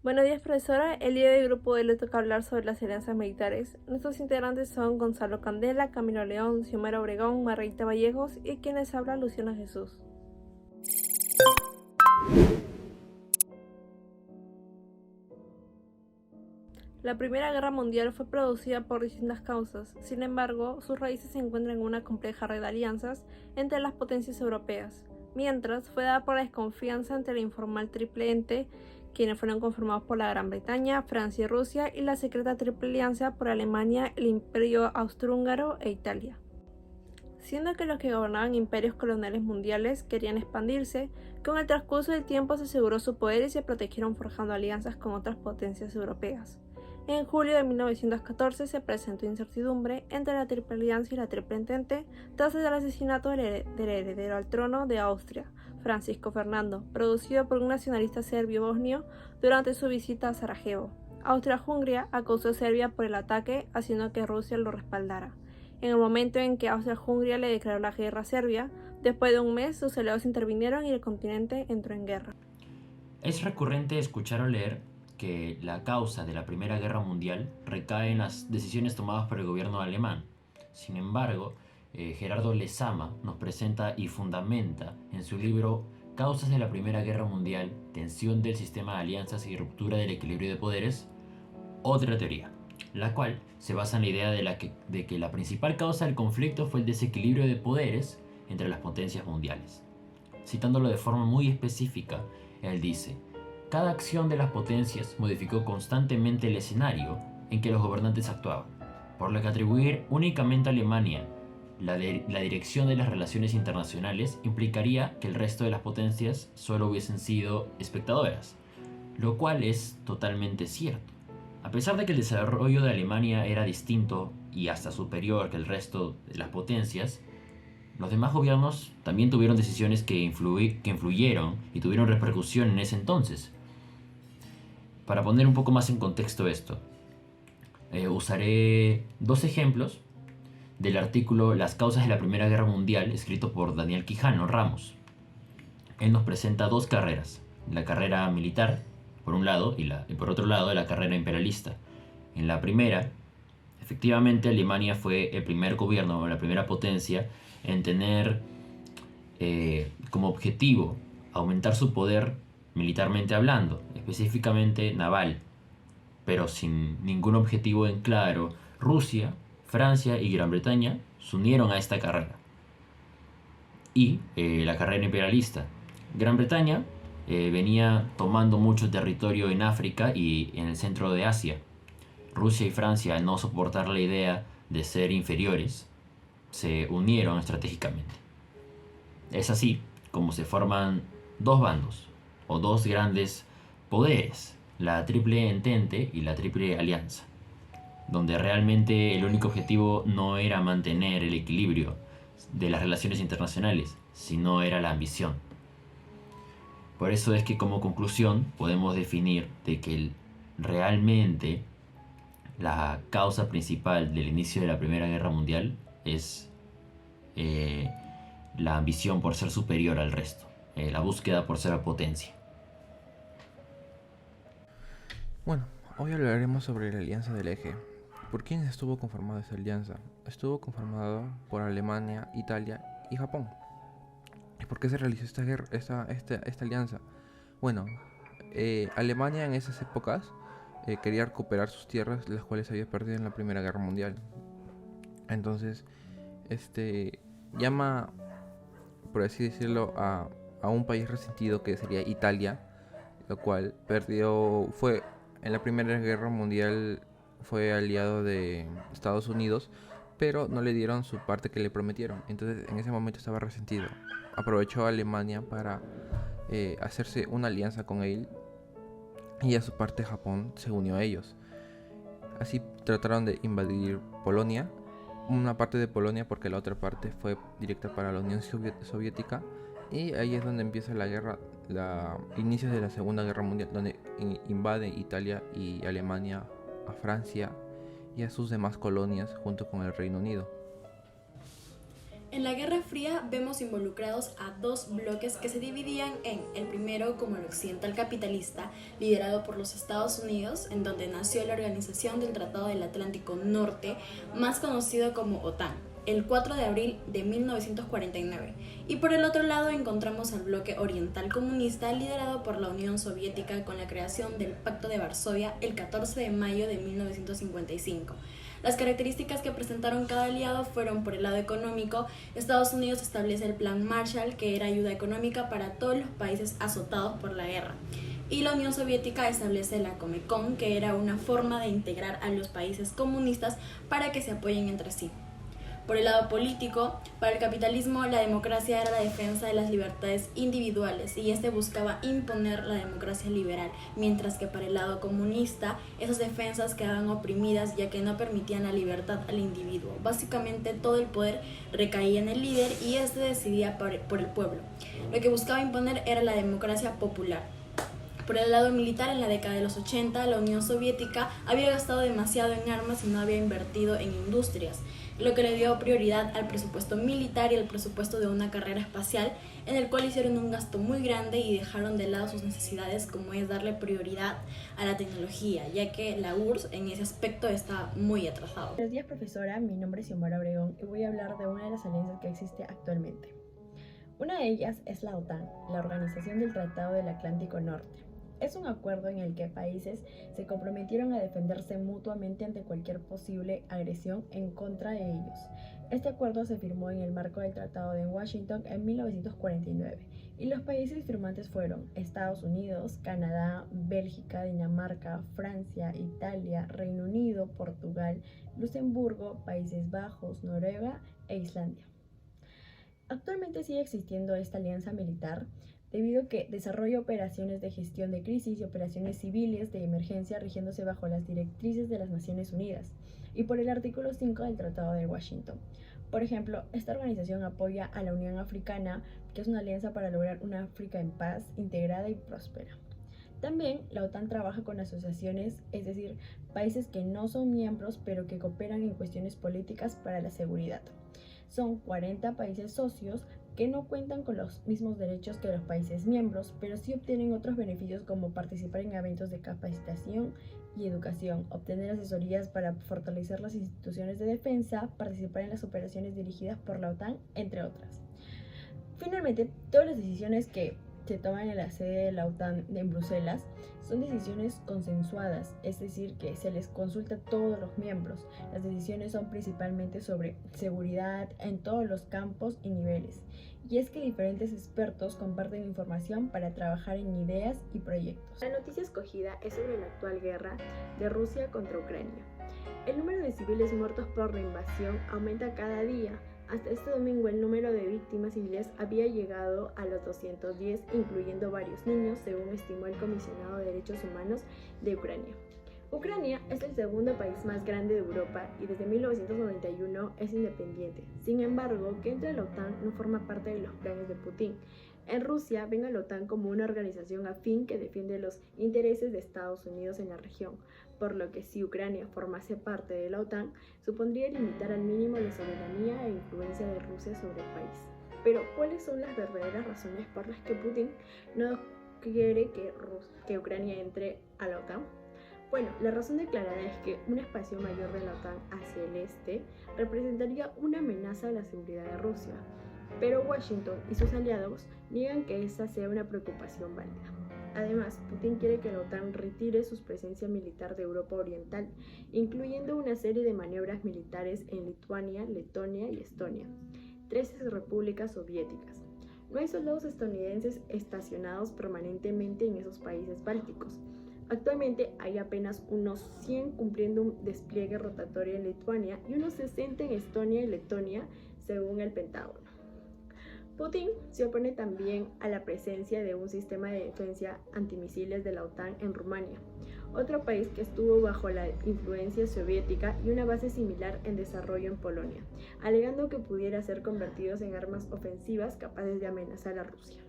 Buenos días, profesora. El día del grupo hoy le toca hablar sobre las alianzas militares. Nuestros integrantes son Gonzalo Candela, Camilo León, Xiomara Obregón, Margarita Vallejos y quienes habla Luciana Jesús. La Primera Guerra Mundial fue producida por distintas causas, sin embargo, sus raíces se encuentran en una compleja red de alianzas entre las potencias europeas, mientras fue dada por la desconfianza entre el informal Triple Ente, quienes fueron conformados por la Gran Bretaña, Francia y Rusia, y la secreta Triple Alianza por Alemania, el Imperio Austrohúngaro e Italia. Siendo que los que gobernaban imperios coloniales mundiales querían expandirse, con el transcurso del tiempo se aseguró su poder y se protegieron forjando alianzas con otras potencias europeas. En julio de 1914 se presentó incertidumbre entre la Triple Alianza y la Triple Entente tras el asesinato del heredero al trono de Austria, Francisco Fernando, producido por un nacionalista serbio-bosnio durante su visita a Sarajevo. Austria-Hungría acusó a Serbia por el ataque, haciendo que Rusia lo respaldara. En el momento en que Austria-Hungría le declaró la guerra a Serbia, después de un mes sus aliados intervinieron y el continente entró en guerra. Es recurrente escuchar o leer que la causa de la Primera Guerra Mundial recae en las decisiones tomadas por el gobierno alemán. Sin embargo, Gerardo Lezama nos presenta y fundamenta en su libro Causas de la Primera Guerra Mundial, tensión del sistema de alianzas y ruptura del equilibrio de poderes, otra teoría, la cual se basa en la idea de que la principal causa del conflicto fue el desequilibrio de poderes entre las potencias mundiales. Citándolo de forma muy específica, él dice: cada acción de las potencias modificó constantemente el escenario en que los gobernantes actuaban, por lo que atribuir únicamente a Alemania la dirección de las relaciones internacionales implicaría que el resto de las potencias solo hubiesen sido espectadoras, lo cual es totalmente cierto. A pesar de que el desarrollo de Alemania era distinto y hasta superior que el resto de las potencias, los demás gobiernos también tuvieron decisiones que influyeron y tuvieron repercusión en ese entonces. Para poner un poco más en contexto esto, usaré dos ejemplos del artículo Las causas de la Primera Guerra Mundial, escrito por Daniel Quijano Ramos. Él nos presenta dos carreras: la carrera militar, por un lado, y por otro lado, la carrera imperialista. En la primera, efectivamente, Alemania fue el primer gobierno o la primera potencia en tener como objetivo aumentar su poder militarmente hablando, específicamente naval, pero sin ningún objetivo en claro. Rusia, Francia y Gran Bretaña se unieron a esta carrera. Y la carrera imperialista. Gran Bretaña venía tomando mucho territorio en África y en el centro de Asia. Rusia y Francia, al no soportar la idea de ser inferiores, se unieron estratégicamente. Es así como se forman dos bandos, o dos grandes poderes, la Triple Entente y la Triple Alianza, donde realmente el único objetivo no era mantener el equilibrio de las relaciones internacionales, sino era la ambición. Por eso es que como conclusión podemos definir de que realmente la causa principal del inicio de la Primera Guerra Mundial es la ambición por ser superior al resto, la búsqueda por ser potencia. Bueno, hoy hablaremos sobre la Alianza del Eje. ¿Por quién estuvo conformada esta alianza? Estuvo conformada por Alemania, Italia y Japón. ¿Y por qué se realizó esta alianza? Bueno, Alemania en esas épocas quería recuperar sus tierras, las cuales había perdido en la Primera Guerra Mundial. Entonces, llama, por así decirlo, a un país resentido que sería Italia, lo cual fue en la Primera Guerra Mundial, fue aliado de Estados Unidos, pero no le dieron su parte que le prometieron. Entonces en ese momento estaba resentido. Aprovechó a Alemania para hacerse una alianza con él, y a su parte Japón se unió a ellos. Así trataron de invadir Polonia, una parte de Polonia, porque la otra parte fue directa para la Unión Soviética. Y ahí es donde empieza la guerra, inicios de la Segunda Guerra Mundial, donde invade Italia y Alemania a Francia y a sus demás colonias junto con el Reino Unido. En la Guerra Fría vemos involucrados a dos bloques que se dividían en el primero como el occidental capitalista, liderado por los Estados Unidos, en donde nació la Organización del Tratado del Atlántico Norte, más conocido como OTAN, el 4 de abril de 1949. Y por el otro lado encontramos al bloque oriental comunista, liderado por la Unión Soviética con la creación del Pacto de Varsovia el 14 de mayo de 1955. Las características que presentaron cada aliado fueron: por el lado económico, Estados Unidos establece el Plan Marshall, que era ayuda económica para todos los países azotados por la guerra, y la Unión Soviética establece la Comecon, que era una forma de integrar a los países comunistas para que se apoyen entre sí. Por el lado político, para el capitalismo la democracia era la defensa de las libertades individuales y este buscaba imponer la democracia liberal, mientras que para el lado comunista esas defensas quedaban oprimidas ya que no permitían la libertad al individuo. Básicamente todo el poder recaía en el líder y este decidía por el pueblo. Lo que buscaba imponer era la democracia popular. Por el lado militar, en la década de los 80, la Unión Soviética había gastado demasiado en armas y no había invertido en industrias, lo que le dio prioridad al presupuesto militar y al presupuesto de una carrera espacial, en el cual hicieron un gasto muy grande y dejaron de lado sus necesidades, como es darle prioridad a la tecnología, ya que la URSS en ese aspecto está muy atrasado. Buenos días, profesora. Mi nombre es Xiomara Obregón y voy a hablar de una de las alianzas que existe actualmente. Una de ellas es la OTAN, la Organización del Tratado del Atlántico Norte. Es un acuerdo en el que países se comprometieron a defenderse mutuamente ante cualquier posible agresión en contra de ellos. Este acuerdo se firmó en el marco del Tratado de Washington en 1949 y los países firmantes fueron Estados Unidos, Canadá, Bélgica, Dinamarca, Francia, Italia, Reino Unido, Portugal, Luxemburgo, Países Bajos, Noruega e Islandia. Actualmente sigue existiendo esta alianza militar debido a que desarrolla operaciones de gestión de crisis y operaciones civiles de emergencia rigiéndose bajo las directrices de las Naciones Unidas y por el artículo 5 del Tratado de Washington. Por ejemplo, esta organización apoya a la Unión Africana, que es una alianza para lograr una África en paz, integrada y próspera. También la OTAN trabaja con asociaciones, es decir, países que no son miembros pero que cooperan en cuestiones políticas para la seguridad. Son 40 países socios que no cuentan con los mismos derechos que los países miembros, pero sí obtienen otros beneficios como participar en eventos de capacitación y educación, obtener asesorías para fortalecer las instituciones de defensa, participar en las operaciones dirigidas por la OTAN, entre otras. Finalmente, todas las decisiones que se toman en la sede de la OTAN en Bruselas son decisiones consensuadas, es decir, que se les consulta a todos los miembros. Las decisiones son principalmente sobre seguridad en todos los campos y niveles. Y es que diferentes expertos comparten información para trabajar en ideas y proyectos. La noticia escogida es sobre la actual guerra de Rusia contra Ucrania. El número de civiles muertos por la invasión aumenta cada día. Hasta este domingo el número de víctimas civiles había llegado a los 210, incluyendo varios niños, según estimó el Comisionado de Derechos Humanos de Ucrania. Ucrania es el segundo país más grande de Europa y desde 1991 es independiente. Sin embargo, que entre a la OTAN no forma parte de los planes de Putin. En Rusia ven a la OTAN como una organización afín que defiende los intereses de Estados Unidos en la región, por lo que si Ucrania formase parte de la OTAN, supondría limitar al mínimo la soberanía e influencia de Rusia sobre el país. Pero, ¿cuáles son las verdaderas razones por las que Putin no quiere que Ucrania entre a la OTAN? Bueno, la razón declarada es que una expansión mayor de la OTAN hacia el este representaría una amenaza a la seguridad de Rusia, pero Washington y sus aliados niegan que esa sea una preocupación válida. Además, Putin quiere que la OTAN retire su presencia militar de Europa Oriental, incluyendo una serie de maniobras militares en Lituania, Letonia y Estonia, 13 repúblicas soviéticas. No hay soldados estadounidenses estacionados permanentemente en esos países bálticos. Actualmente hay apenas unos 100 cumpliendo un despliegue rotatorio en Lituania y unos 60 en Estonia y Letonia, según el Pentágono. Putin se opone también a la presencia de un sistema de defensa antimisiles de la OTAN en Rumania, otro país que estuvo bajo la influencia soviética, y una base similar en desarrollo en Polonia, alegando que pudiera ser convertidos en armas ofensivas capaces de amenazar a Rusia.